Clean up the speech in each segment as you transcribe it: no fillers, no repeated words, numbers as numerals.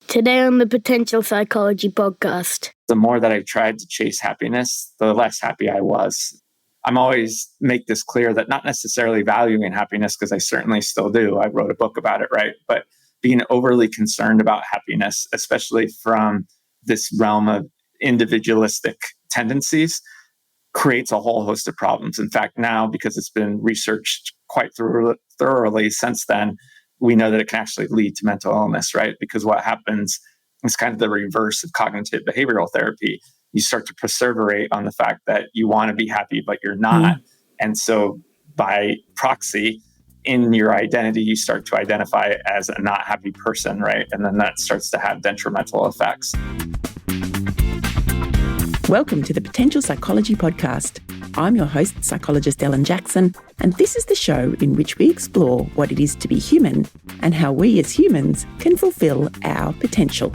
Today on the Potential Psychology podcast. The more that I tried to chase happiness, the less happy I was. I'm always make this clear that not necessarily valuing happiness, because I certainly still do. I wrote a book about it, right? But being overly concerned about happiness, especially from this realm of individualistic tendencies, creates a whole host of problems. In fact, now, because it's been researched quite thoroughly since then, we know that it can actually lead to mental illness, right? Because what happens is kind of the reverse of cognitive behavioral therapy. You start to perseverate on the fact that you want to be happy, but you're not. And so by proxy, in your identity, you start to identify as a not happy person, right? And then that starts to have detrimental effects. Welcome to the Potential Psychology podcast. I'm your host, psychologist Ellen Jackson, and this is the show in which we explore what it is to be human and how we as humans can fulfill our potential.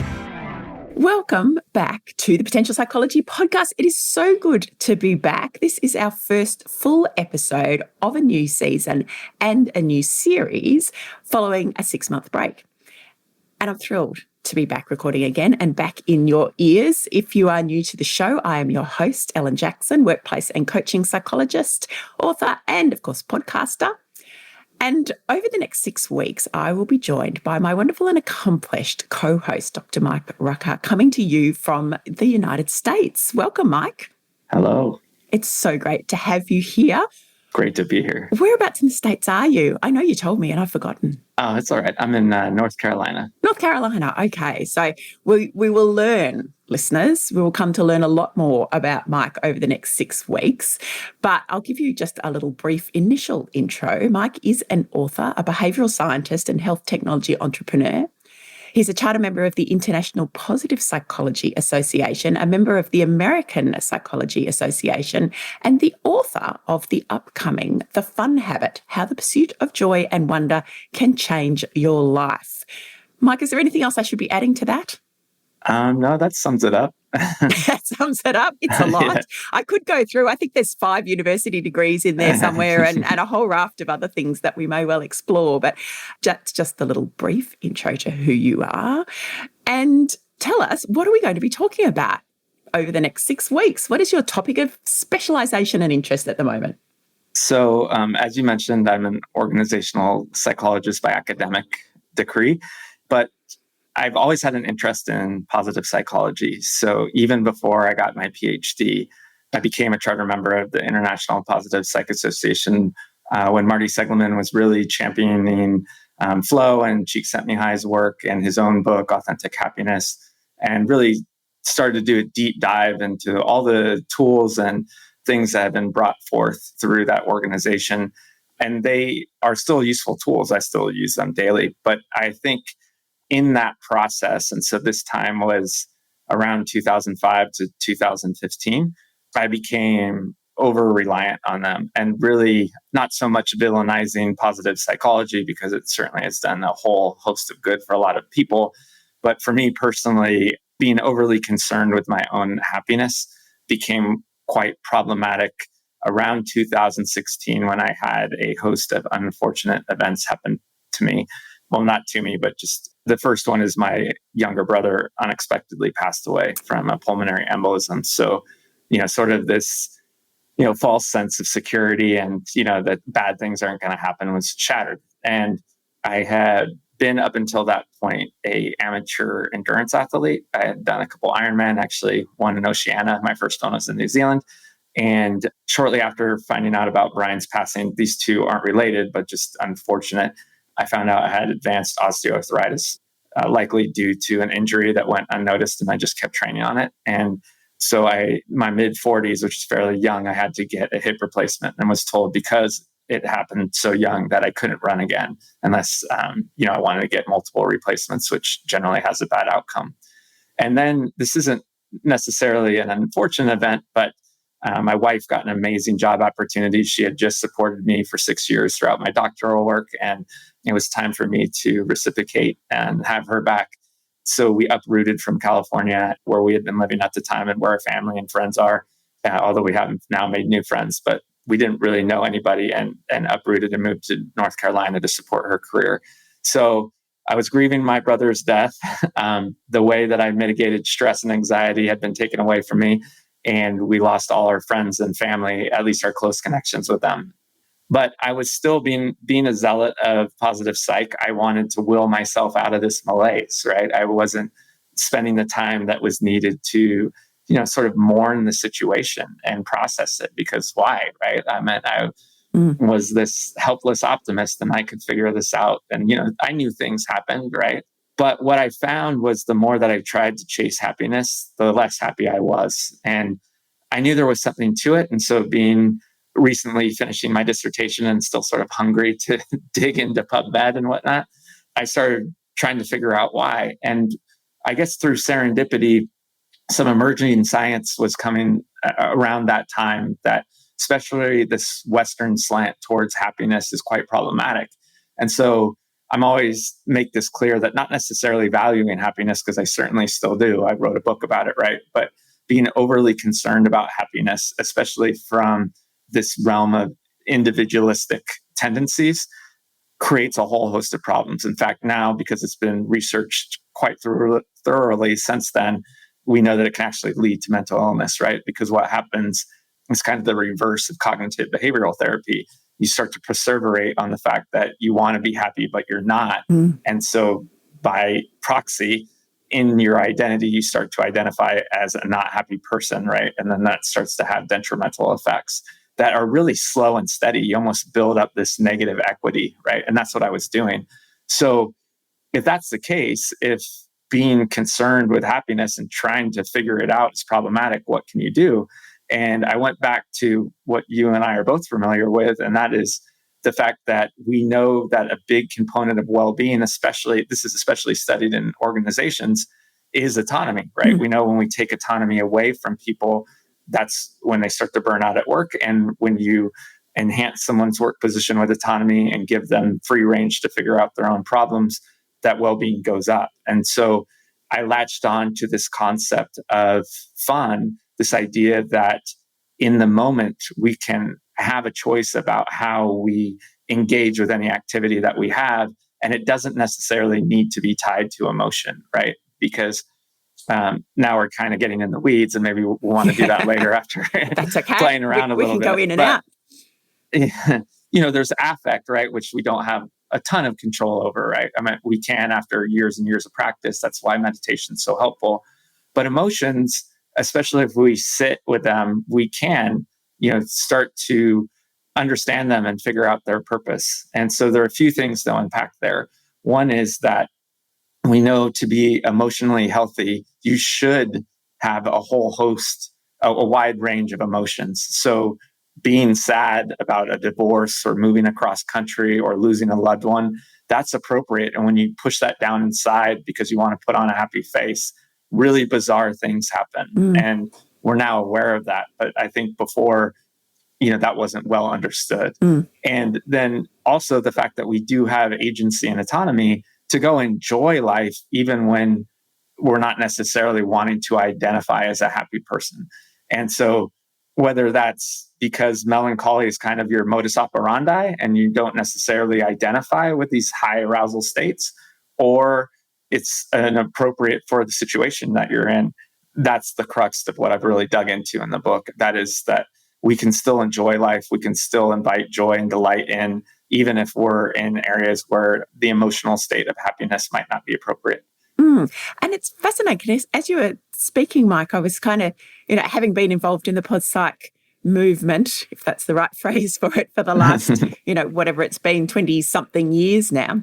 Welcome back to the Potential Psychology podcast. It is so good to be back. This is our first full episode of a new season and a new series following a 6-month break. And I'm thrilled to be back recording again and back in your ears. If you are new to the show, I am your host, Ellen Jackson, workplace and coaching psychologist, author, and of course, podcaster. And over the next 6 weeks, I will be joined by my wonderful and accomplished co-host, Dr. Mike Rucker, coming to you from the United States. Welcome, Mike. Hello. It's so great to have you here. Great to be here. Whereabouts in the States are you? I know you told me and I've forgotten. Oh, it's all right. I'm in North Carolina. North Carolina. Okay. So we will learn, listeners, we will come to learn a lot more about Mike over the next 6 weeks. But I'll give you just a little brief initial intro. Mike is an author, a behavioural scientist and health technology entrepreneur. He's a charter member of the International Positive Psychology Association, a member of the American Psychology Association, and the author of the upcoming The Fun Habit, How the Pursuit of Joy and Wonder Can Change Your Life. Mike, is there anything else I should be adding to that? No, that sums it up. That sums it up. It's a lot. Yeah. I could go through, I think there's 5 university degrees in there somewhere and a whole raft of other things that we may well explore. But that's just a little brief intro to who you are. And tell us, what are we going to be talking about over the next 6 weeks? What is your topic of specialization and interest at the moment? So, as you mentioned, I'm an organizational psychologist by academic degree, but I've always had an interest in positive psychology. So even before I got my PhD, I became a charter member of the International Positive Psych Association when Marty Seligman was really championing flow and Csikszentmihalyi's work and his own book, Authentic Happiness, and really started to do a deep dive into all the tools and things that have been brought forth through that organization. And they are still useful tools. I still use them daily. But I think in that process, and so this time was around 2005 to 2015, I became over-reliant on them and really not so much villainizing positive psychology, because it certainly has done a whole host of good for a lot of people. But for me personally, being overly concerned with my own happiness became quite problematic around 2016 when I had a host of unfortunate events happen to me. Well, not to me, but just the first one is my younger brother unexpectedly passed away from a pulmonary embolism. So, sort of this, false sense of security and, that bad things aren't going to happen was shattered. And I had been up until that point a amateur endurance athlete. I had done a couple Ironman, actually won in Oceania. My first one was in New Zealand. And shortly after finding out about Brian's passing, these two aren't related, but just unfortunate, I found out I had advanced osteoarthritis, likely due to an injury that went unnoticed, and I just kept training on it. And so my mid-40s, which is fairly young, I had to get a hip replacement and was told because it happened so young that I couldn't run again unless, I wanted to get multiple replacements, which generally has a bad outcome. And then this isn't necessarily an unfortunate event, but my wife got an amazing job opportunity. She had just supported me for 6 years throughout my doctoral work, and it was time for me to reciprocate and have her back. So we uprooted from California, where we had been living at the time and where our family and friends are, although we haven't now made new friends, but we didn't really know anybody, and uprooted and moved to North Carolina to support her career. So I was grieving my brother's death. The way that I mitigated stress and anxiety had been taken away from me, and we lost all our friends and family, at least our close connections with them. But I was still being a zealot of positive psych. I wanted to will myself out of this malaise, right? I wasn't spending the time that was needed to, sort of mourn the situation and process it, because why, right? I was this helpless optimist and I could figure this out. And, I knew things happened, right? But what I found was the more that I tried to chase happiness, the less happy I was. And I knew there was something to it. And so being recently finishing my dissertation and still sort of hungry to dig into PubMed and whatnot, I started trying to figure out why. And I guess through serendipity, some emerging science was coming around that time that especially this Western slant towards happiness is quite problematic. And so I'm always make this clear that not necessarily valuing happiness, because I certainly still do. I wrote a book about it, right? But being overly concerned about happiness, especially from this realm of individualistic tendencies, creates a whole host of problems. In fact, now, because it's been researched quite thoroughly since then, we know that it can actually lead to mental illness, right? Because what happens is kind of the reverse of cognitive behavioral therapy. You start to perseverate on the fact that you want to be happy, but you're not. And so by proxy, in your identity, you start to identify as a not happy person, right? And then that starts to have detrimental effects that are really slow and steady. You almost build up this negative equity, right? And that's what I was doing. So if that's the case, if being concerned with happiness and trying to figure it out is problematic, what can you do? And I went back to what you and I are both familiar with, and that is the fact that we know that a big component of well-being, especially studied in organizations, is autonomy, right? We know when we take autonomy away from people, that's when they start to burn out at work. And when you enhance someone's work position with autonomy and give them free range to figure out their own problems, that well-being goes up. And so I latched on to this concept of fun, this idea that in the moment we can have a choice about how we engage with any activity that we have. And it doesn't necessarily need to be tied to emotion, right? Because now we're kind of getting in the weeds, and maybe we'll want to do that later after That's okay. playing around a little bit. We can go in and out. There's affect, right? Which we don't have a ton of control over, right? I mean, we can after years and years of practice. That's why meditation is so helpful. But emotions, especially if we sit with them, we can, start to understand them and figure out their purpose. And so there are a few things to unpack there. One is that we know to be emotionally healthy, you should have a whole host, a wide range of emotions. So being sad about a divorce or moving across country or losing a loved one, that's appropriate. And when you push that down inside because you want to put on a happy face, really bizarre things happen. And we're now aware of that. But I think before, that wasn't well understood. And then also the fact that we do have agency and autonomy to go enjoy life, even when we're not necessarily wanting to identify as a happy person. And so whether that's because melancholy is kind of your modus operandi and you don't necessarily identify with these high arousal states, or it's inappropriate for the situation that you're in, that's the crux of what I've really dug into in the book. That is that we can still enjoy life. We can still invite joy and delight in, even if we're in areas where the emotional state of happiness might not be appropriate. And it's fascinating. As you were speaking, Mike, I was kind of, having been involved in the pod psych movement, if that's the right phrase for it, for the last, whatever it's been, 20-something years now,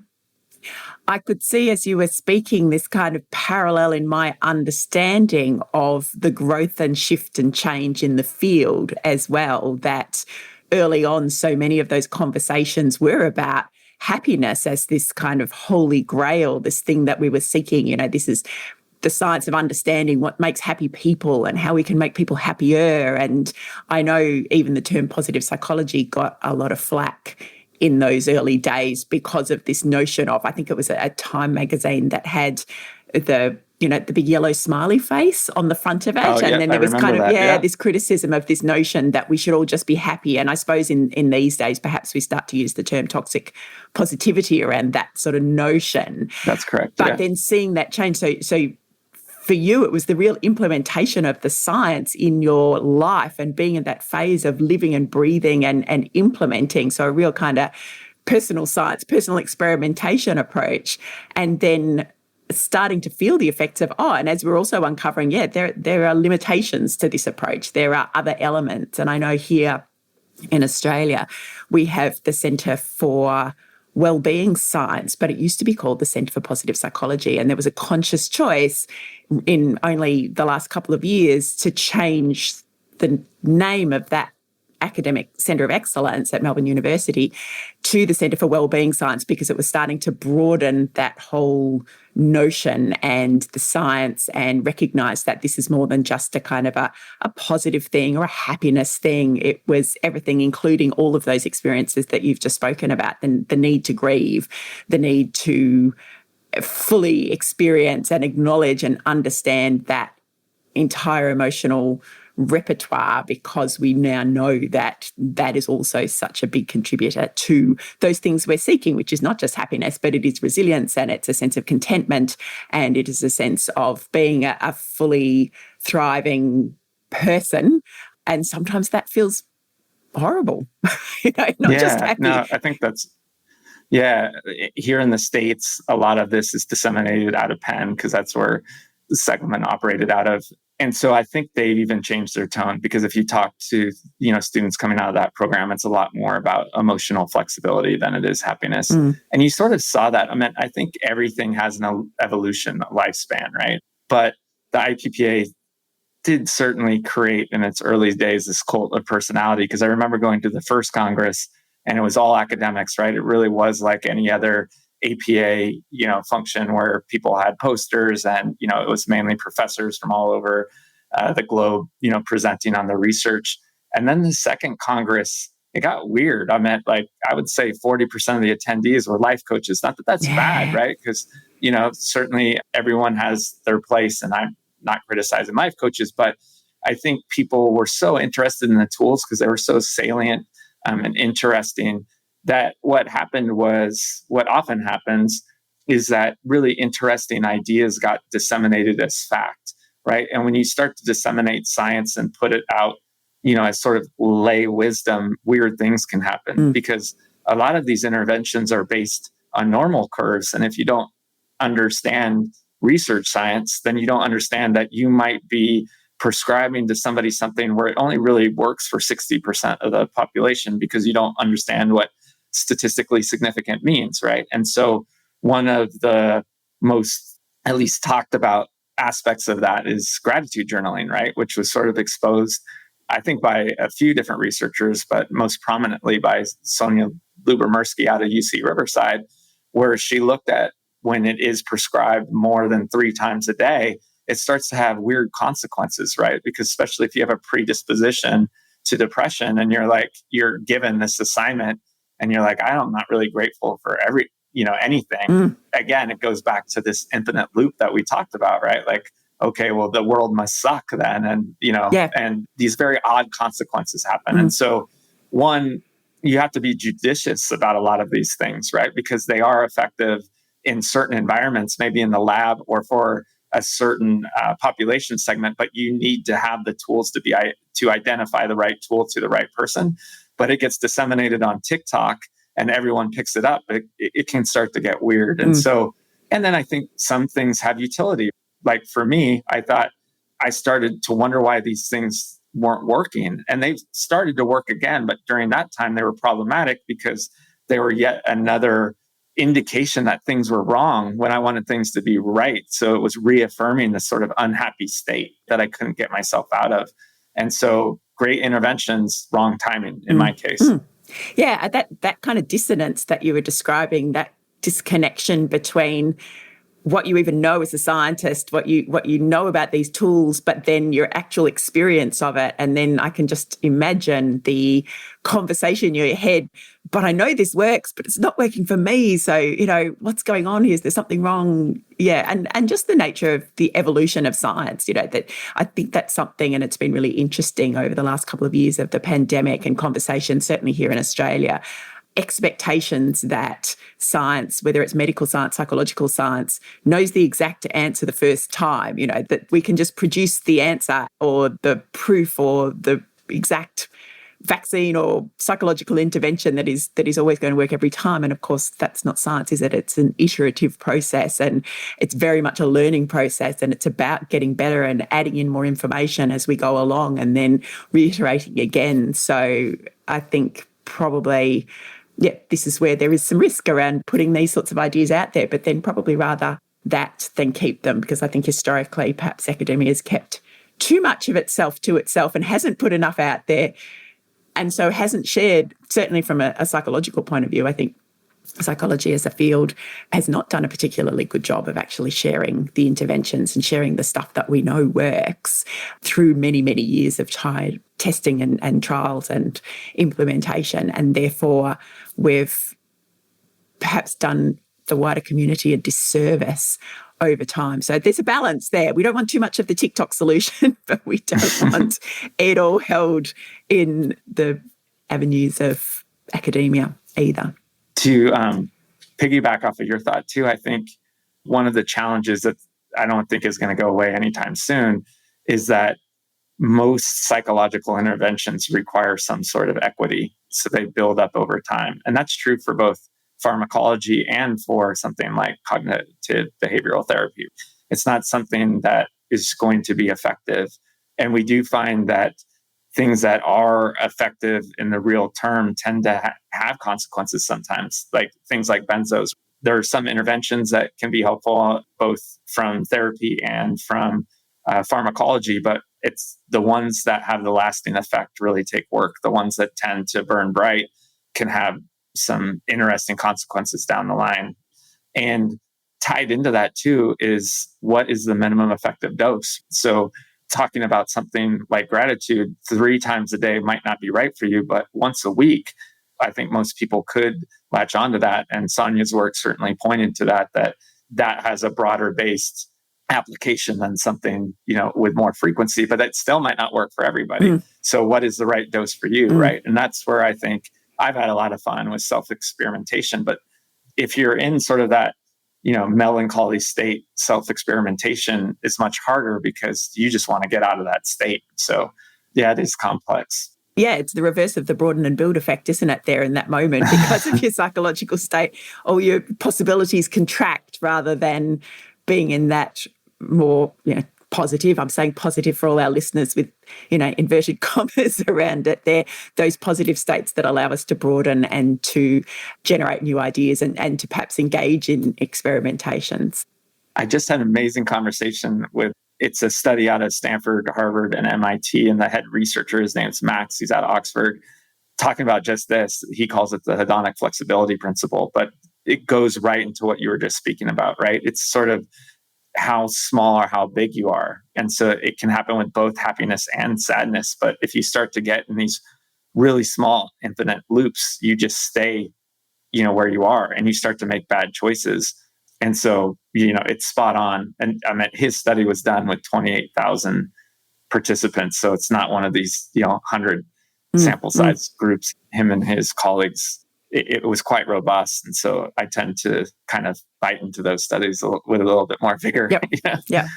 I could see as you were speaking this kind of parallel in my understanding of the growth and shift and change in the field as well, that early on so many of those conversations were about happiness as this kind of holy grail, this thing that we were seeking. This is the science of understanding what makes happy people and how we can make people happier. And I know even the term positive psychology got a lot of flack in those early days because of this notion of, I think it was a Time magazine that had the big yellow smiley face on the front of it. Oh, and then there was kind of, that, this criticism of this notion that we should all just be happy. And I suppose in these days, perhaps we start to use the term toxic positivity around that sort of notion. That's correct. But then seeing that change. So for you, it was the real implementation of the science in your life and being in that phase of living and breathing and implementing. So a real kind of personal science, personal experimentation approach. And then starting to feel the effects of, and as we're also uncovering, there are limitations to this approach. There are other elements. And I know here in Australia, we have the Centre for Wellbeing Science, but it used to be called the Centre for Positive Psychology. And there was a conscious choice in only the last couple of years to change the name of that academic centre of excellence at Melbourne University to the Centre for Wellbeing Science, because it was starting to broaden that whole notion and the science and recognise that this is more than just a kind of a positive thing or a happiness thing. It was everything, including all of those experiences that you've just spoken about, the need to grieve, the need to fully experience and acknowledge and understand that entire emotional repertoire, because we now know that that is also such a big contributor to those things we're seeking, which is not just happiness, but it is resilience, and it's a sense of contentment, and it is a sense of being a fully thriving person. And sometimes that feels horrible, not just happy. No, I think that's, here in the States, a lot of this is disseminated out of Penn because that's where the segment operated out of. And so I think they've even changed their tone, because if you talk to, students coming out of that program, it's a lot more about emotional flexibility than it is happiness. And you sort of saw that. I think everything has an evolution, lifespan, right? But the IPPA did certainly create in its early days this cult of personality, because I remember going to the first Congress and it was all academics, right? It really was like any other APA, function where people had posters and, it was mainly professors from all over the globe, presenting on the research. And then the second Congress, it got weird. I would say 40% of the attendees were life coaches. Not that that's bad, right? Because, certainly everyone has their place, and I'm not criticizing life coaches, but I think people were so interested in the tools because they were so salient and interesting, that what often happens is that really interesting ideas got disseminated as fact, right? And when you start to disseminate science and put it out, as sort of lay wisdom, weird things can happen, because a lot of these interventions are based on normal curves. And if you don't understand research science, then you don't understand that you might be prescribing to somebody something where it only really works for 60% of the population, because you don't understand what statistically significant means, right? And so one of the most, at least talked about aspects of that is gratitude journaling, right? Which was sort of exposed, I think, by a few different researchers, but most prominently by Sonia Lubomirsky out of UC Riverside, where she looked at when it is prescribed more than 3 times a day, it starts to have weird consequences, right? Because especially if you have a predisposition to depression and you're given this assignment and you're like, I'm not really grateful for anything. Again, it goes back to this infinite loop that we talked about, right? Like, okay, well, the world must suck then. And, and these very odd consequences happen. And so one, you have to be judicious about a lot of these things, right? Because they are effective in certain environments, maybe in the lab or for a certain population segment, but you need to have the tools to identify the right tool to the right person. But it gets disseminated on TikTok and everyone picks it up. It can start to get weird. And and then I think some things have utility. Like for me, I thought I started to wonder why these things weren't working, and they've started to work again. But during that time, they were problematic because they were yet another indication that things were wrong when I wanted things to be right. So it was reaffirming this sort of unhappy state that I couldn't get myself out of. And so great interventions, wrong timing in my case. Yeah, that kind of dissonance that you were describing, that disconnection between what you even know as a scientist, what you know about these tools, but then your actual experience of it. And then I can just imagine the conversation in your head, but I know this works, but it's not working for me. So, what's going on here? Is there something wrong? Yeah. And just the nature of the evolution of science, that I think that's something, and it's been really interesting over the last couple of years of the pandemic and conversation, certainly here in Australia, expectations that science, whether it's medical science, psychological science, knows the exact answer the first time, that we can just produce the answer or the proof or the exact vaccine or psychological intervention that is always going to work every time. And of course, that's not science, is it? It's an iterative process, and it's very much a learning process, and it's about getting better and adding in more information as we go along and then reiterating again. So I think probably, this is where there is some risk around putting these sorts of ideas out there, but then probably rather that than keep them, because I think historically perhaps academia has kept too much of itself to itself and hasn't put enough out there, and so hasn't shared, certainly from a psychological point of view. I think psychology as a field has not done a particularly good job of actually sharing the interventions and sharing the stuff that we know works through many, many years of testing and trials and implementation. And therefore, we've perhaps done the wider community a disservice over time. So there's a balance there. We don't want too much of the TikTok solution, but we don't want it all held in the avenues of academia either. To piggyback off of your thought too, I think one of the challenges that I don't think is going to go away anytime soon is that most psychological interventions require some sort of equity. So they build up over time. And that's true for both pharmacology and for something like cognitive behavioral therapy. It's not something that is going to be effective. And we do find that things that are effective in the real term tend to have consequences sometimes, like things like benzos. There are some interventions that can be helpful both from therapy and from pharmacology, but it's the ones that have the lasting effect really take work. The ones that tend to burn bright can have some interesting consequences down the line. And tied into that too is, what is the minimum effective dose? So talking about something like gratitude 3 times a day might not be right for you, but once a week, I think most people could latch onto that. And Sonia's work certainly pointed to that has a broader based application than something, with more frequency, but that still might not work for everybody. So what is the right dose for you, right? And that's where I think I've had a lot of fun with self-experimentation. But if you're in sort of that, melancholy state, self-experimentation is much harder because you just want to get out of that state. So yeah, it is complex. Yeah, it's the reverse of the broaden and build effect, isn't it, there in that moment? Because of your psychological state, all your possibilities contract rather than being in that more, positive. I'm saying positive for all our listeners with, inverted commas around it there. Those positive states that allow us to broaden and to generate new ideas and to perhaps engage in experimentations. I just had an amazing conversation it's a study out of Stanford, Harvard, and MIT, and the head researcher, his name's Max, he's out of Oxford, talking about just this. He calls it the hedonic flexibility principle, but it goes right into what you were just speaking about, right? It's sort of how small or how big you are. And so it can happen with both happiness and sadness. But if you start to get in these really small, infinite loops, you just stay, where you are, and you start to make bad choices. And so, it's spot on. And his study was done with 28,000 participants. So it's not one of these, 100 sample size groups. Him and his colleagues, it was quite robust. And so I tend to kind of bite into those studies with a little bit more vigor. Yep. Yeah.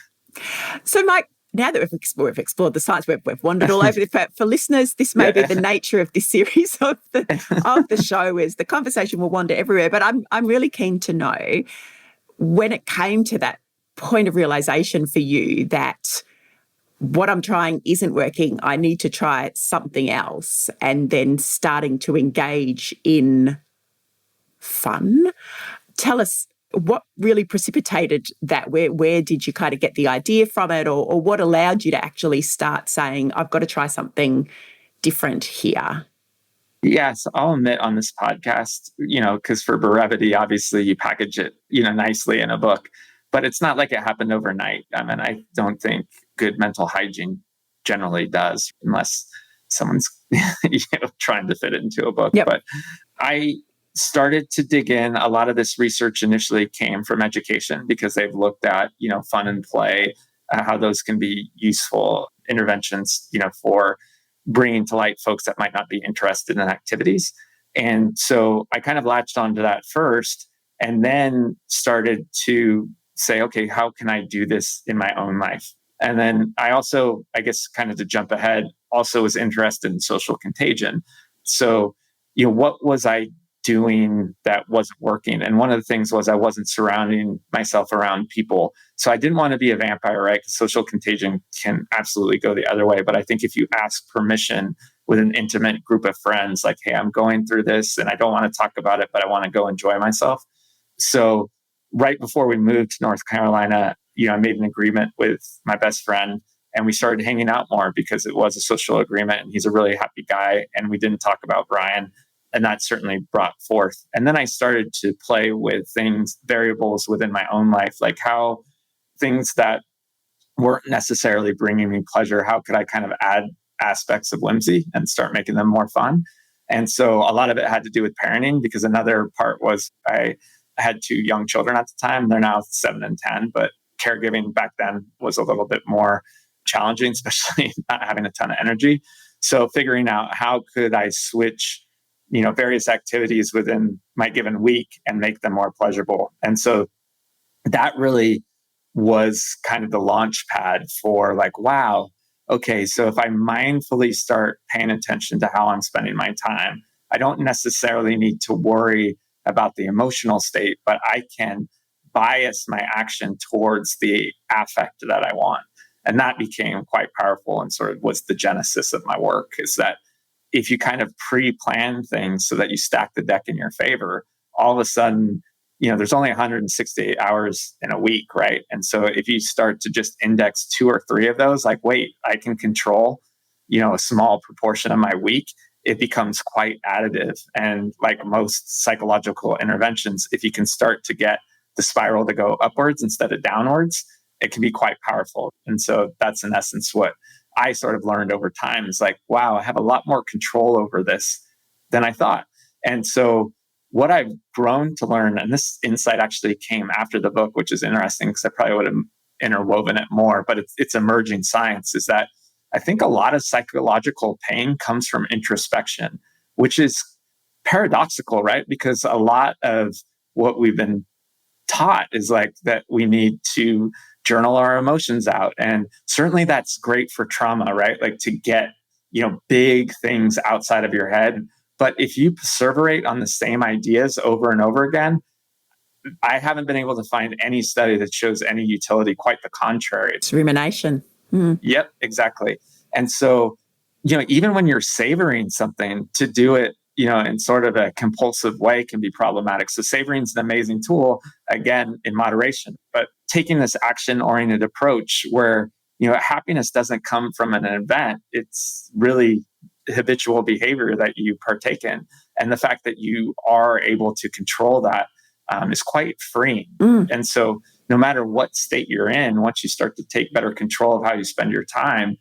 So Mike, now that we've explored the science, we've wandered all over. For listeners, this may be the nature of this series of the show, is the conversation will wander everywhere. But I'm really keen to know, when it came to that point of realization for you that what I'm trying isn't working, I need to try something else, and then starting to engage in fun. Tell us what really precipitated that. Where did you kind of get the idea from it, or what allowed you to actually start saying, I've got to try something different here? Yes, I'll admit on this podcast, because for brevity, obviously you package it, nicely in a book. but it's not like it happened overnight. I mean, I don't think good mental hygiene generally does, unless someone's trying to fit it into a book. Yep. But I started to dig in. A lot of this research initially came from education because they've looked at, fun and play, how those can be useful interventions, for bringing to light folks that might not be interested in activities. And so I kind of latched onto that first and then started to say, okay, how can I do this in my own life? And then I also, I guess, kind of to jump ahead, also was interested in social contagion. So, what was I doing that wasn't working? And one of the things was I wasn't surrounding myself around people. So I didn't want to be a vampire, right? Because social contagion can absolutely go the other way. But I think if you ask permission with an intimate group of friends, like, hey, I'm going through this and I don't want to talk about it, but I want to go enjoy myself. So right before we moved to North Carolina, I made an agreement with my best friend and we started hanging out more because it was a social agreement and he's a really happy guy. And we didn't talk about Brian. And that certainly brought forth. And then I started to play with variables within my own life, like how things that weren't necessarily bringing me pleasure, how could I kind of add aspects of whimsy and start making them more fun? And so a lot of it had to do with parenting, because another part was I had 2 young children at the time. They're now 7 and 10, but caregiving back then was a little bit more challenging, especially not having a ton of energy. So figuring out how could I switch various activities within my given week and make them more pleasurable. And so that really was kind of the launch pad for like, wow, okay, so if I mindfully start paying attention to how I'm spending my time, I don't necessarily need to worry about the emotional state, but I can bias my action towards the affect that I want. And that became quite powerful and sort of was the genesis of my work, is that if you kind of pre-plan things so that you stack the deck in your favor, all of a sudden, there's only 168 hours in a week, right? And so if you start to just index 2 or 3 of those, like, wait, I can control, a small proportion of my week, it becomes quite additive. And like most psychological interventions, if you can start to get the spiral to go upwards instead of downwards, it can be quite powerful. And so that's in essence what I sort of learned over time, is like, wow, I have a lot more control over this than I thought. And so what I've grown to learn, and this insight actually came after the book, which is interesting because I probably would have interwoven it more, but it's emerging science, is that I think a lot of psychological pain comes from introspection, which is paradoxical, right? Because a lot of what we've been taught is like that we need to journal our emotions out. And certainly that's great for trauma, right? Like to get, big things outside of your head. But if you perseverate on the same ideas over and over again, I haven't been able to find any study that shows any utility, quite the contrary. It's rumination. Yep, exactly. And so, even when you're savoring something, to do it, in sort of a compulsive way can be problematic. So savoring is an amazing tool, again, in moderation. But taking this action-oriented approach where, happiness doesn't come from an event, it's really habitual behavior that you partake in. And the fact that you are able to control that is quite freeing. And so no matter what state you're in, once you start to take better control of how you spend your time,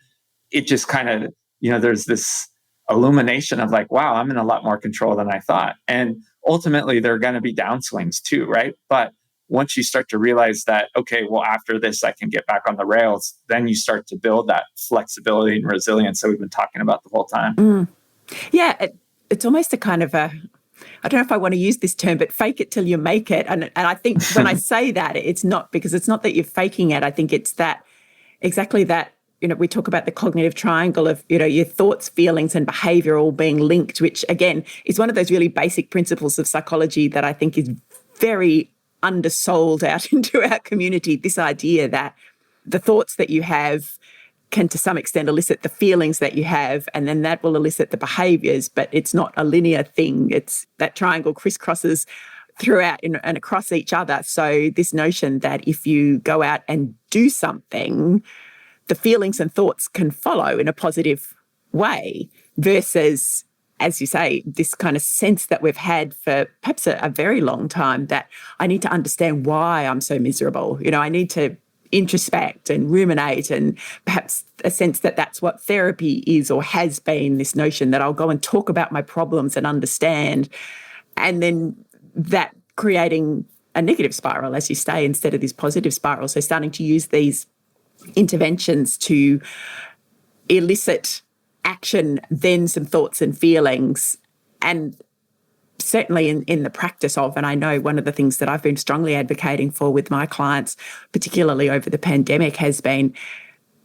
it just kind of, there's this illumination of like, wow, I'm in a lot more control than I thought. And ultimately, there are going to be downswings too, right? But once you start to realize that, okay, well, after this, I can get back on the rails, then you start to build that flexibility and resilience that we've been talking about the whole time. Yeah, it's almost a kind of I don't know if I want to use this term, but fake it till you make it. And I think when I say that, it's not that you're faking it. I think it's that exactly that, we talk about the cognitive triangle of, your thoughts, feelings, and behavior all being linked, which again is one of those really basic principles of psychology that I think is very undersold out into our community. This idea that the thoughts that you have can to some extent elicit the feelings that you have, and then that will elicit the behaviors, but it's not a linear thing. It's that triangle crisscrosses throughout and across each other. So this notion that if you go out and do something, the feelings and thoughts can follow in a positive way versus as you say, this kind of sense that we've had for perhaps a very long time that I need to understand why I'm so miserable. I need to introspect and ruminate, and perhaps a sense that that's what therapy is or has been, this notion that I'll go and talk about my problems and understand, and then that creating a negative spiral, as you say, instead of this positive spiral. So starting to use these interventions to elicit action, then some thoughts and feelings. And certainly in the practice of, and I know one of the things that I've been strongly advocating for with my clients, particularly over the pandemic, has been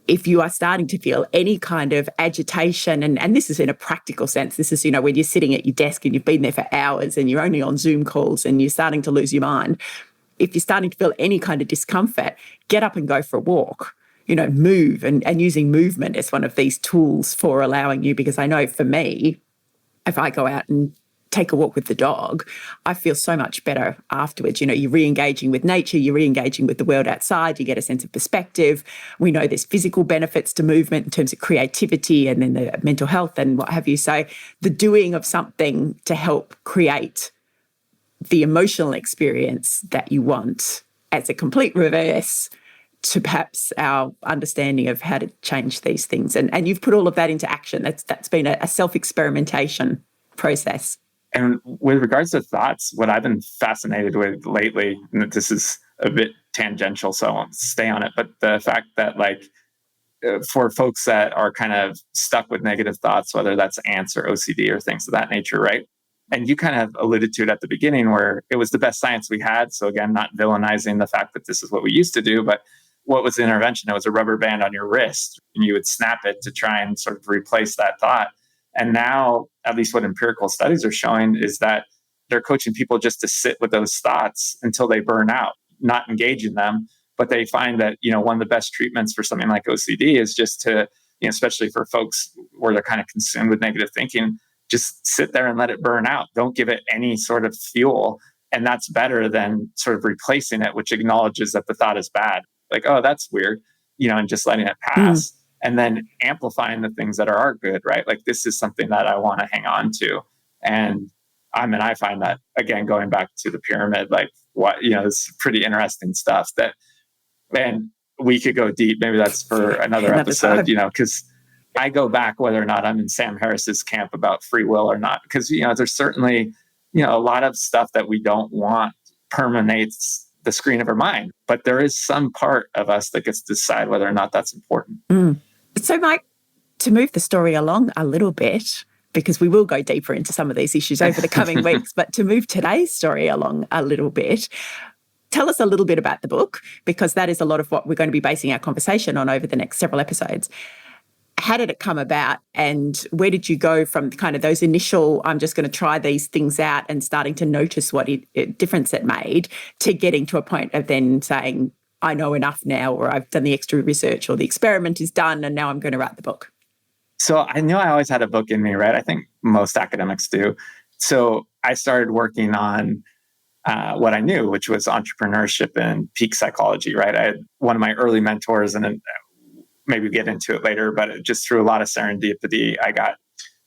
if you are starting to feel any kind of agitation, and this is in a practical sense, this is, when you're sitting at your desk and you've been there for hours and you're only on Zoom calls and you're starting to lose your mind, if you're starting to feel any kind of discomfort, get up and go for a walk. Move, and using movement as one of these tools for allowing you, because I know for me, if I go out and take a walk with the dog, I feel so much better afterwards. You're re-engaging with nature, you're re-engaging with the world outside, you get a sense of perspective. We know there's physical benefits to movement in terms of creativity and then the mental health and what have you. So the doing of something to help create the emotional experience that you want as a complete reverse to perhaps our understanding of how to change these things. And you've put all of that into action. That's been a self-experimentation process. And with regards to thoughts, what I've been fascinated with lately, and this is a bit tangential, so I won't stay on it, but the fact that for folks that are kind of stuck with negative thoughts, whether that's ants or OCD or things of that nature, right? And you kind of alluded to it at the beginning where it was the best science we had. So again, not villainizing the fact that this is what we used to do, but what was the intervention? It was a rubber band on your wrist, and you would snap it to try and sort of replace that thought. And now, at least what empirical studies are showing is that they're coaching people just to sit with those thoughts until they burn out, not engage in them. But they find that, one of the best treatments for something like OCD is just to, especially for folks where they're kind of consumed with negative thinking, just sit there and let it burn out. Don't give it any sort of fuel. And that's better than sort of replacing it, which acknowledges that the thought is bad. Like, oh, that's weird, and just letting it pass. And then amplifying the things that are good, right? Like, this is something that I want to hang on to. And I find that, again, going back to the pyramid, it's pretty interesting stuff that, man, we could go deep. Maybe that's for another episode, because I go back whether or not I'm in Sam Harris's camp about free will or not, because, there's certainly, a lot of stuff that we don't want permeates the screen of our mind, but there is some part of us that gets to decide whether or not that's important. So, Mike, to move the story along a little bit, because we will go deeper into some of these issues over the coming weeks, but to move today's story along a little bit, tell us a little bit about the book, because that is a lot of what we're going to be basing our conversation on over the next several episodes. How did it come about, and where did you go from kind of those initial, I'm just going to try these things out, and starting to notice what difference it made, to getting to a point of then saying, I know enough now, or I've done the extra research, or the experiment is done, and now I'm going to write the book? So I knew I always had a book in me, right? I think most academics do. So I started working on what I knew, which was entrepreneurship and peak psychology, right? I had one of my early mentors, and maybe get into it later, but just through a lot of serendipity, I got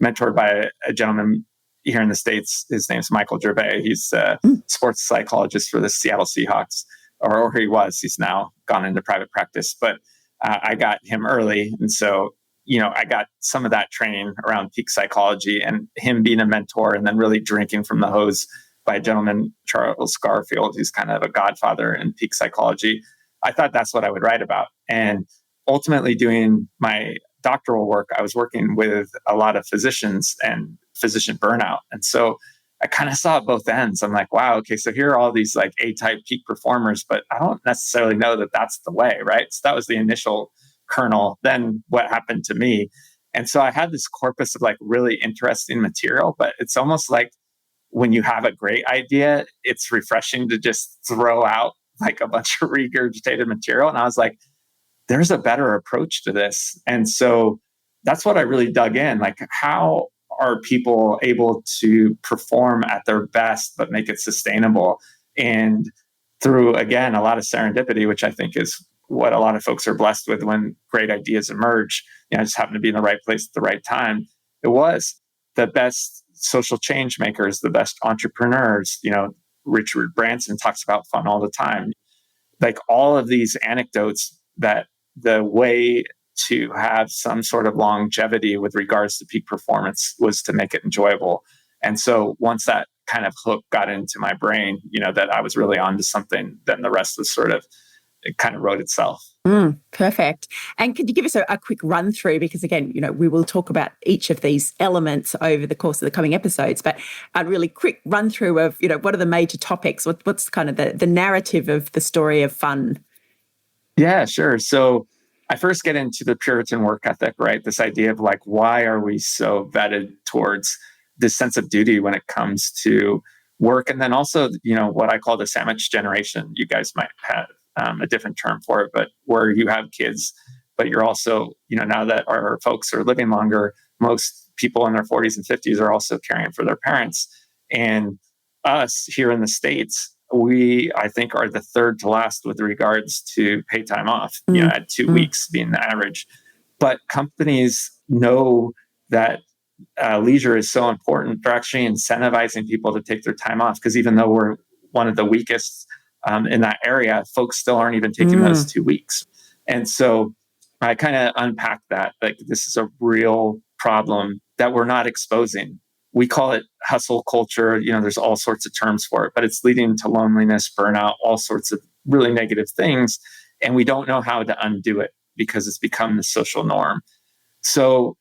mentored by a gentleman here in the States. His name's Michael Gervais. He's a sports psychologist for the Seattle Seahawks, or he was. He's now gone into private practice, but I got him early. And so, I got some of that training around peak psychology, and him being a mentor, and then really drinking from the hose by a gentleman, Charles Garfield, who's kind of a godfather in peak psychology. I thought that's what I would write about. And ultimately, doing my doctoral work, I was working with a lot of physicians and physician burnout. And so I kind of saw both ends. I'm like, wow, okay, so here are all these like A-type peak performers, but I don't necessarily know that that's the way, right? So that was the initial kernel. Then what happened to me? And so I had this corpus of like really interesting material, but it's almost like when you have a great idea, it's refreshing to just throw out like a bunch of regurgitated material. And I was like, there's a better approach to this. And so that's what I really dug in. Like, how are people able to perform at their best, but make it sustainable? And through, again, a lot of serendipity, which I think is what a lot of folks are blessed with when great ideas emerge. I just happen to be in the right place at the right time. It was. the best social change makers, the best entrepreneurs. Richard Branson talks about fun all the time. Like all of these anecdotes that the way to have some sort of longevity with regards to peak performance was to make it enjoyable. And so once that kind of hook got into my brain, that I was really onto something, then the rest was it kind of wrote itself. Perfect. And could you give us a quick run through, because again, we will talk about each of these elements over the course of the coming episodes, but a really quick run through of, what are the major topics? What's kind of the narrative of the story of fun? Yeah, sure. So I first get into the Puritan work ethic, right? This idea of like, why are we so vetted towards this sense of duty when it comes to work? And then also, what I call the sandwich generation. You guys might have a different term for it, but where you have kids, but you're also, now that our folks are living longer, most people in their 40s and 50s are also caring for their parents. And us here in the States, we, I think, are the third to last with regards to pay time off, at 2 weeks being the average. But companies know that leisure is so important. They're actually incentivizing people to take their time off, because even though we're one of the weakest in that area, folks still aren't even taking those 2 weeks. And so I kind of unpack that. Like, this is a real problem that we're not exposing. We call it hustle culture. There's all sorts of terms for it, but it's leading to loneliness, burnout, all sorts of really negative things. And we don't know how to undo it because it's become the social norm. So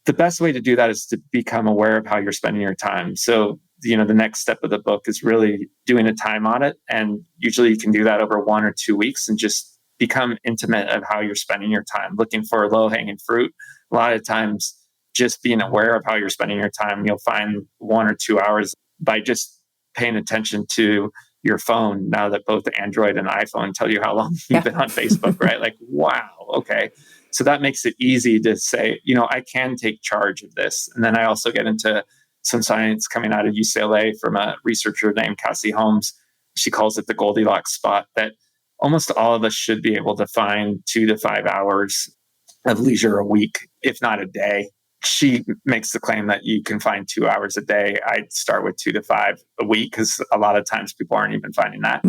the best way to do that is to become aware of how you're spending your time. So, the next step of the book is really doing a time audit. And usually you can do that over 1 or 2 weeks and just become intimate of how you're spending your time, looking for low-hanging fruit. A lot of times, just being aware of how you're spending your time, you'll find 1 or 2 hours by just paying attention to your phone. Now that both Android and iPhone tell you how long you've been on Facebook, right? Like, wow, okay. So that makes it easy to say, I can take charge of this. And then I also get into some science coming out of UCLA from a researcher named Cassie Holmes. She calls it the Goldilocks spot, that almost all of us should be able to find 2 to 5 hours of leisure a week, if not a day. She makes the claim that you can find 2 hours a day. I'd start with 2 to 5 a week, because a lot of times people aren't even finding that.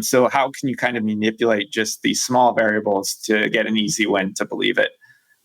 So how can you kind of manipulate just these small variables to get an easy win to believe it?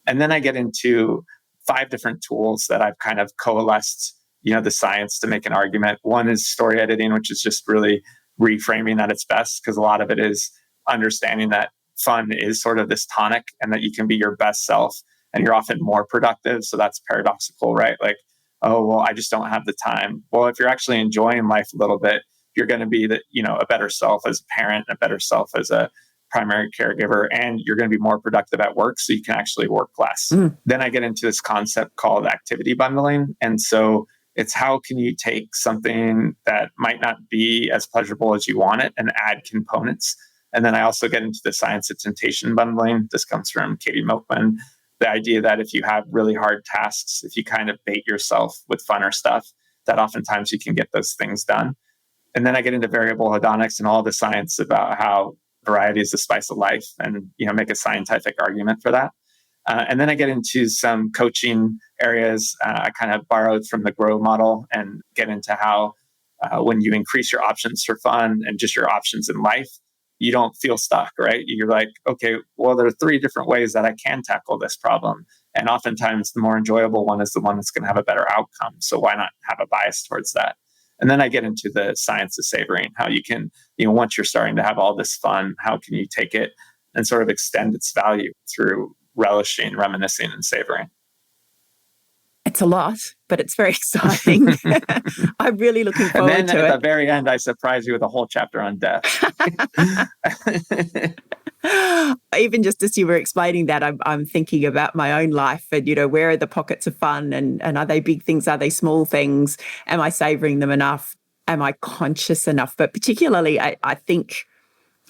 And then I get into 5 different tools that I've kind of coalesced, the science to make an argument. One is story editing, which is just really reframing at its best, because a lot of it is understanding that fun is sort of this tonic and that you can be your best self and you're often more productive. So that's paradoxical, right? Like, oh, well, I just don't have the time. Well, if you're actually enjoying life a little bit, you're going to be a better self as a parent, a better self as a primary caregiver, and you're going to be more productive at work, so you can actually work less. Then I get into this concept called activity bundling. And so it's how can you take something that might not be as pleasurable as you want it and add components. And then I also get into the science of temptation bundling. This comes from Katie Milkman. The idea that if you have really hard tasks, if you kind of bait yourself with funner stuff, that oftentimes you can get those things done. And then I get into variable hedonics and all the science about how variety is the spice of life, and make a scientific argument for that. And then I get into some coaching areas. I kind of borrowed from the GROW model and get into how when you increase your options for fun and just your options in life, you don't feel stuck, right? You're like, okay, well, there are 3 different ways that I can tackle this problem. And oftentimes the more enjoyable one is the one that's going to have a better outcome. So why not have a bias towards that? And then I get into the science of savoring, how you can, once you're starting to have all this fun, how can you take it and sort of extend its value through relishing, reminiscing, and savoring. It's a lot, but it's very exciting. I'm really looking forward to it. And then at the very end, I surprise you with a whole chapter on death. Even just as you were explaining that, I'm thinking about my own life and, where are the pockets of fun and are they big things? Are they small things? Am I savoring them enough? Am I conscious enough? But particularly, I think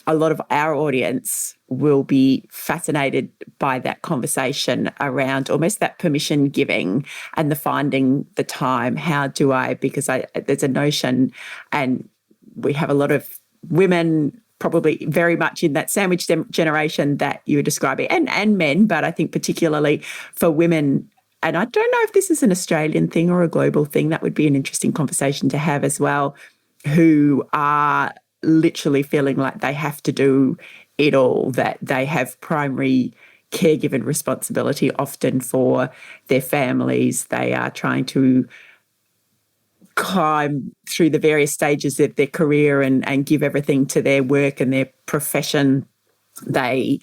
a lot of our audience will be fascinated by that conversation around almost that permission giving and the finding the time. How do I, because there's a notion, and we have a lot of women probably very much in that sandwich generation that you were describing, and men, but I think particularly for women, and I don't know if this is an Australian thing or a global thing, that would be an interesting conversation to have as well, who are literally feeling like they have to do it all, that they have primary caregiver responsibility often for their families. They are trying to climb through the various stages of their career and give everything to their work and their profession. They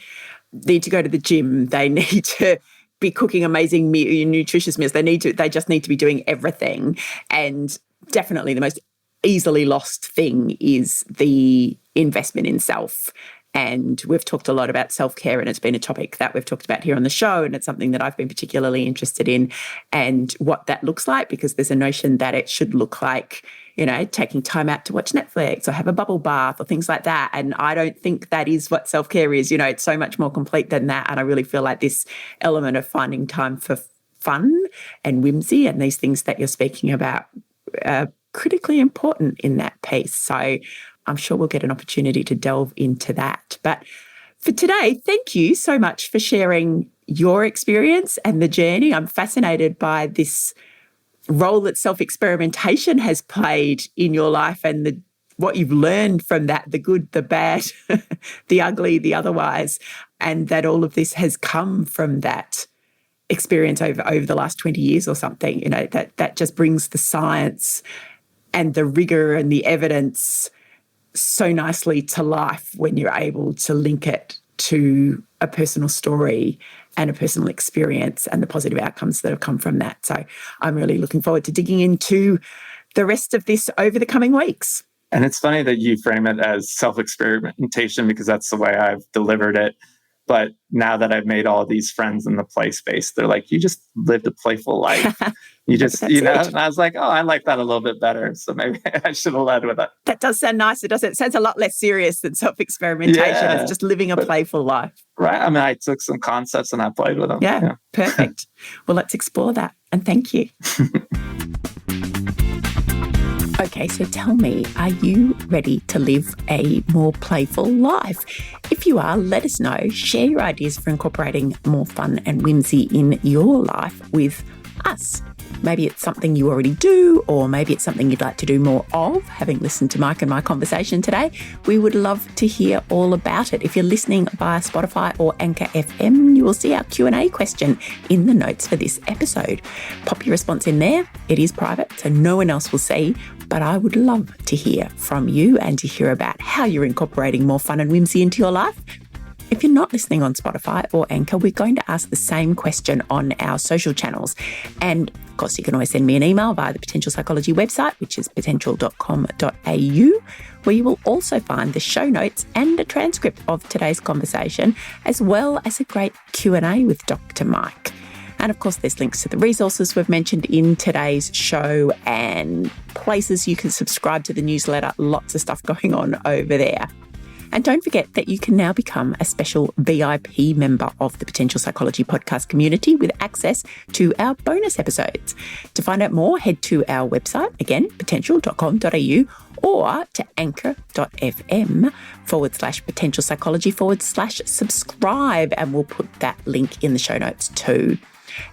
need to go to the gym. They need to be cooking amazing nutritious meals. They just need to be doing everything. And definitely the most easily lost thing is the investment in self. And we've talked a lot about self-care, and it's been a topic that we've talked about here on the show, and it's something that I've been particularly interested in, and what that looks like, because there's a notion that it should look like, taking time out to watch Netflix or have a bubble bath or things like that. And I don't think that is what self-care is. It's so much more complete than that. And I really feel like this element of finding time for fun and whimsy and these things that you're speaking about are critically important in that piece. So I'm sure we'll get an opportunity to delve into that. But for today, thank you so much for sharing your experience and the journey. I'm fascinated by this role that self-experimentation has played in your life and what you've learned from that, the good, the bad, the ugly, the otherwise, and that all of this has come from that experience over the last 20 years or something. That just brings the science and the rigor and the evidence so nicely to life when you're able to link it to a personal story and a personal experience and the positive outcomes that have come from that. So I'm really looking forward to digging into the rest of this over the coming weeks. And it's funny that you frame it as self-experimentation, because that's the way I've delivered it. But now that I've made all these friends in the play space, they're like, you just lived a playful life. You just, and I was like, oh, I like that a little bit better. So maybe I should have led with it. That does sound nice. It does. It sounds a lot less serious than self-experimentation. Yeah, it's just living a playful life. Right. I mean, I took some concepts and I played with them. Yeah. Perfect. Well, let's explore that. And thank you. Okay, so tell me, are you ready to live a more playful life? If you are, let us know. Share your ideas for incorporating more fun and whimsy in your life with us. Maybe it's something you already do, or maybe it's something you'd like to do more of. Having listened to Mike and my conversation today, we would love to hear all about it. If you're listening via Spotify or Anchor FM, you will see our Q&A question in the notes for this episode. Pop your response in there. It is private, so no one else will see, but I would love to hear from you and to hear about how you're incorporating more fun and whimsy into your life. If you're not listening on Spotify or Anchor, we're going to ask the same question on our social channels. And of course, you can always send me an email via the Potential Psychology website, which is potential.com.au, where you will also find the show notes and a transcript of today's conversation, as well as a great Q&A with Dr. Mike. And of course, there's links to the resources we've mentioned in today's show and places you can subscribe to the newsletter. Lots of stuff going on over there. And don't forget that you can now become a special VIP member of the Potential Psychology podcast community with access to our bonus episodes. To find out more, head to our website, again, potential.com.au, or to anchor.fm/potential psychology/subscribe. And we'll put that link in the show notes too.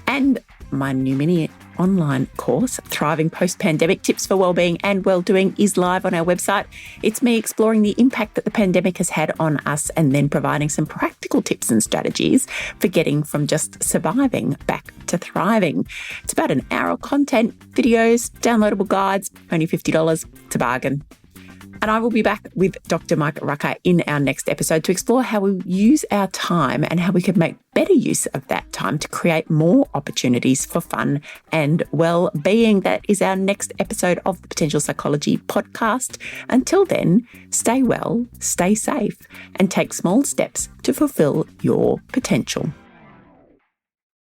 And my new mini online course, Thriving Post-Pandemic Tips for Wellbeing and Well-Doing, is live on our website. It's me exploring the impact that the pandemic has had on us and then providing some practical tips and strategies for getting from just surviving back to thriving. It's about an hour of content, videos, downloadable guides, only $50. It's a bargain. And I will be back with Dr. Mike Rucker in our next episode to explore how we use our time and how we can make better use of that time to create more opportunities for fun and well-being. That is our next episode of the Potential Psychology podcast. Until then, stay well, stay safe, and take small steps to fulfill your potential.